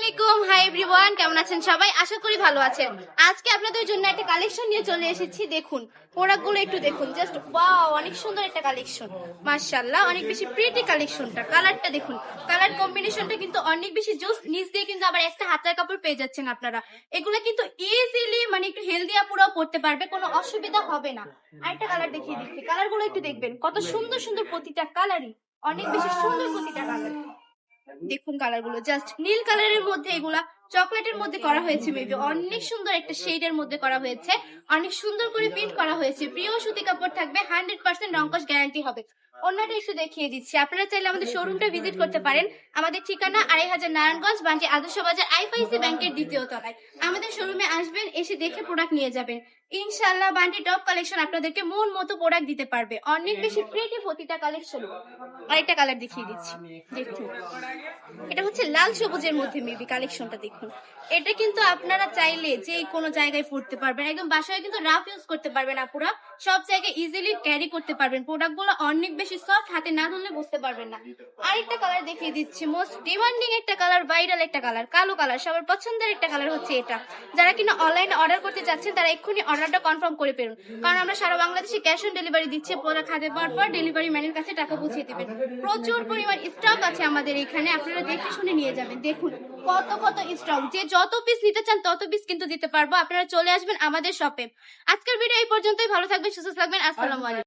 আলাইকুম, hi everyone, কেমন আছেন সবাই? আশা করি ভালো আছেন। আজকে আপনাদের জন্য একটা কালেকশন নিয়ে চলে এসেছি। দেখুন প্রোডাক্টগুলো একটু দেখুন, জাস্ট ওয়াও, অনেক সুন্দর একটা কালেকশন। মাশাআল্লাহ, অনেক বেশি প্রিটি কালেকশনটা। কালারটা দেখুন, কালার কম্বিনেশনটা কিন্তু অনেক বেশি জোস। নিচ দিয়ে কিন্তু আবার একটা হাতার কাপড় পেয়ে যাচ্ছেন আপনারা। এগুলো কিন্তু ইজিলি মানে একটু হেলদি আপুরাও পড়তে পারবে, কোনো অসুবিধা হবে না। আরেকটা কালার দেখিয়ে দিচ্ছি, কালারগুলো একটু দেখবেন, কত সুন্দর সুন্দর প্রতিটা কালারই অনেক বেশি সুন্দর প্রতিটা কালার। দেখুন কালারগুলো, জাস্ট নীল কালারের মধ্যে, এগুলা চকলেটের মধ্যে করা হয়েছে, মেবি অনেক সুন্দর একটা শেডের মধ্যে করা হয়েছে, অনেক সুন্দর করে প্রিন্ট করা হয়েছে। প্রিয় সুতি কাপড় থাকবে, 100% রংকশ গ্যারান্টি হবে। অন্যটা একটু দেখিয়ে দিচ্ছি, আপনারা চাইলে আমাদের শোরুমটা ভিজিট করতে পারেন। আমাদের ঠিকানা 2500 নারায়ণগঞ্জ, বান্টি আদর্শ বাজার, আইএফআইসি ব্যাংকের দ্বিতীয় তলায়। আমাদের শোরুমে আসবেন, এসে দেখে প্রোডাক্ট নিয়ে যাবেন। ইনশাআল্লাহ বান্টি টপ কালেকশন আপনাদেরকে মন মতো প্রোডাক্ট দিতে পারবে, অনেক বেশি প্রিটি প্রতিটা কালেকশন। আরেকটা কালার দেখিয়ে দিচ্ছি, দেখুন এটা হচ্ছে লাল সবুজের মধ্যে মেবি কালেকশনটা দেখুন। এটা কিন্তু আপনারা চাইলে যে কোনো জায়গায় পড়তে পারবেন, একদম বাসায় কিন্তু রাফ ইউজ করতে পারবেন আপুরা, সব জায়গায় ইজিলি ক্যারি করতে পারবেন। প্রোডাক্টগুলো অনেক বেশি সফট, হাতে না ধরলে বুঝতে পারবেন না। আরেকটা কালার দেখিয়ে দিচ্ছি, মোস্ট ডিমান্ডিং একটা কালার, ভাইরাল একটা কালার, কালো কালার, সবার পছন্দের একটা কালার হচ্ছে এটা। যারা কিনা অনলাইনে অর্ডার করতে যাচ্ছেন তারা এক্ষুনি অর্ডারটা কনফার্ম করে ফেলুন, কারণ আমরা সারা বাংলাদেশে ক্যাশ অন ডেলিভারি দিচ্ছি। প্রোডাক্ট হাতে পাওয়ার পর ডেলিভারি ম্যানের কাছে টাকা পৌঁছে দিবেন। প্রচুর পরিমাণ স্টক আছে আমাদের এখানে, আপনারা দেখে শুনে নিয়ে যাবেন। দেখুন কত কত স্টক, যে যত পিস নিতে চান তত পিস কিন্তু দিতে পারবো। আপনারা চলে আসবেন আমাদের শপে। আজকের ভিডিও এই পর্যন্তই, ভালো থাকবেন, সুস্থ থাকবেন, আসসালামু আলাইকুম।